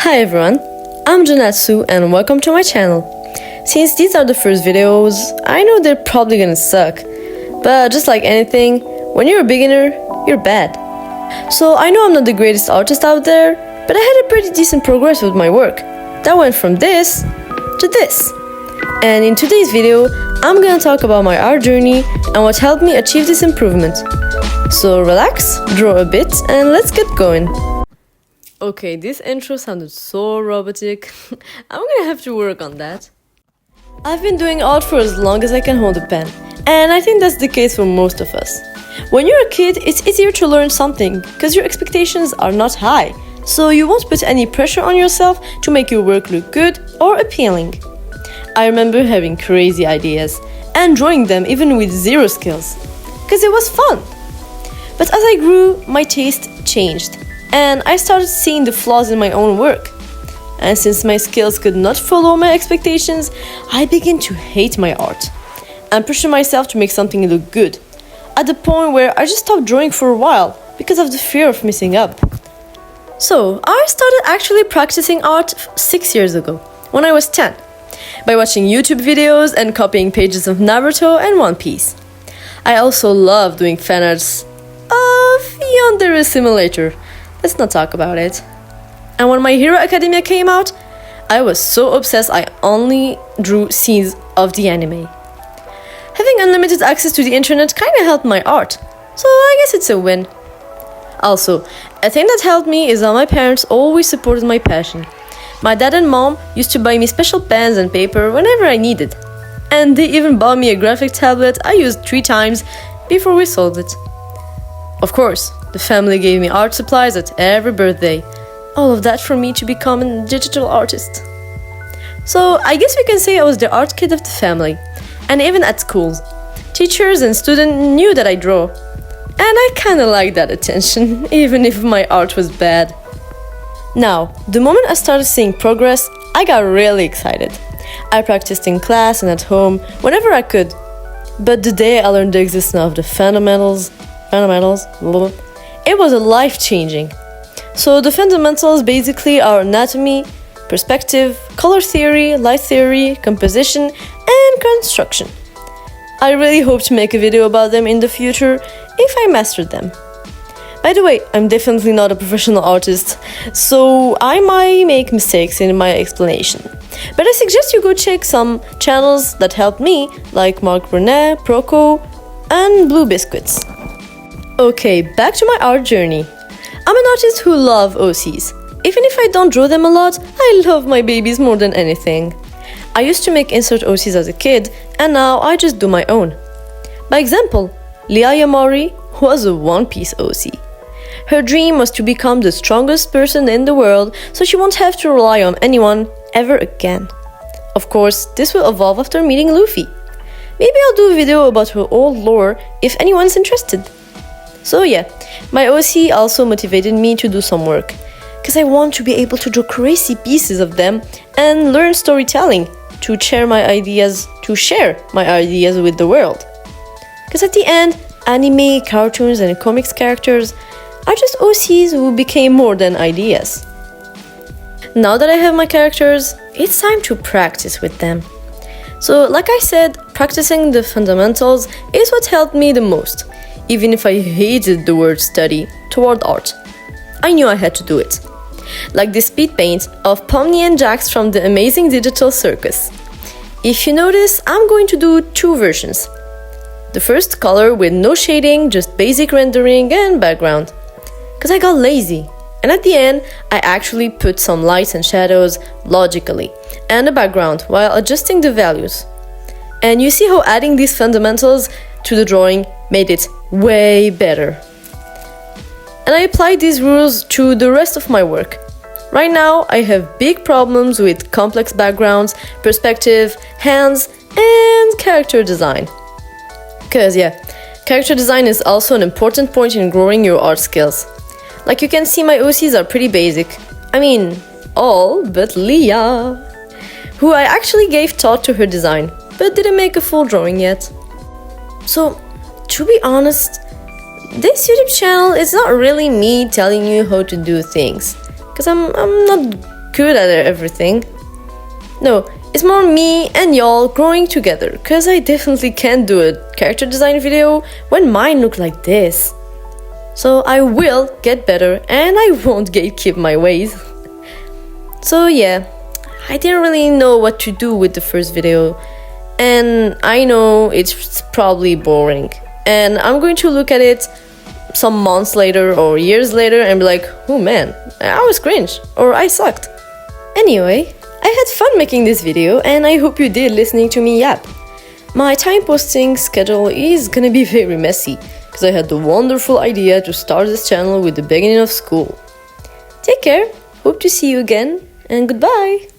Hi everyone, I'm Janatsu and welcome to my channel. Since these are the first videos, I know they're probably gonna suck, but just like anything, when you're a beginner, you're bad. So I know I'm not the greatest artist out there, but I had a pretty decent progress with my work. That went from this to this. And in today's video, I'm gonna talk about my art journey and what helped me achieve this improvement. So relax, draw a bit, and let's get going. Okay, this intro sounded so robotic. I'm gonna have to work on that. I've been doing art for as long as I can hold a pen, and I think that's the case for most of us. When you're a kid, it's easier to learn something because your expectations are not high, so you won't put any pressure on yourself to make your work look good or appealing. I remember having crazy ideas and drawing them even with zero skills, because it was fun. But as I grew, my taste changed, and I started seeing the flaws in my own work. And since my skills could not follow my expectations, I began to hate my art and pressure myself to make something look good, at the point where I just stopped drawing for a while because of the fear of messing up. So I started actually practicing art 6 years ago, when I was 10, by watching YouTube videos and copying pages of Naruto and One Piece. I also love doing fan arts of Yandere Simulator. Let's not talk about it. And when My Hero Academia came out, I was so obsessed I only drew scenes of the anime. Having unlimited access to the internet kinda helped my art, so I guess it's a win. Also, a thing that helped me is that my parents always supported my passion. My dad and mom used to buy me special pens and paper whenever I needed. And they even bought me a graphic tablet I used 3 times before we sold it. Of course, the family gave me art supplies at every birthday. All of that for me to become a digital artist. So I guess we can say I was the art kid of the family. And even at schools, teachers and students knew that I draw. And I kinda liked that attention, even if my art was bad. Now, the moment I started seeing progress, I got really excited. I practiced in class and at home, whenever I could. But the day I learned the existence of the fundamentals, it was life-changing. So the fundamentals basically are anatomy, perspective, color theory, light theory, composition, and construction. I really hope to make a video about them in the future if I mastered them. By the way, I'm definitely not a professional artist, so I might make mistakes in my explanation. But I suggest you go check some channels that helped me, like Mark Brunet, Proco, and Blue Biscuits. Okay, back to my art journey. I'm an artist who loves OCs. Even if I don't draw them a lot, I love my babies more than anything. I used to make insert OCs as a kid, and now I just do my own. By example, Lia Yamari was a One Piece OC. Her dream was to become the strongest person in the world, so she won't have to rely on anyone ever again. Of course, this will evolve after meeting Luffy. Maybe I'll do a video about her old lore if anyone's interested. So yeah, my OC also motivated me to do some work, because I want to be able to draw crazy pieces of them and learn storytelling, to share my ideas with the world. Because at the end, anime, cartoons and comics characters are just OCs who became more than ideas. Now that I have my characters, it's time to practice with them. So like I said, practicing the fundamentals is what helped me the most. Even if I hated the word study toward art, I knew I had to do it. Like this speed paint of Pomni and Jax from the Amazing Digital Circus. If you notice, I'm going to do 2 versions. The first color with no shading, just basic rendering and background. Because I got lazy. And at the end, I actually put some lights and shadows logically and a background while adjusting the values. And you see how adding these fundamentals to the drawing made it way better. And I applied these rules to the rest of my work. Right now, I have big problems with complex backgrounds, perspective, hands, and character design. Because yeah, character design is also an important point in growing your art skills. Like you can see, my OCs are pretty basic. I mean, all but Leah, who I actually gave thought to her design, but didn't make a full drawing yet. So, to be honest, this YouTube channel is not really me telling you how to do things, because I'm not good at everything. No, it's more me and y'all growing together, cause I definitely can't do a character design video when mine look like this. So I will get better and I won't gatekeep my ways. So yeah, I didn't really know what to do with the first video, and I know it's probably boring, and I'm going to look at it some months later or years later and be like, oh man, I was cringe, or I sucked. Anyway, I had fun making this video and I hope you did listening to me yap. My time posting schedule is gonna be very messy, because I had the wonderful idea to start this channel with the beginning of school. Take care, hope to see you again, and goodbye!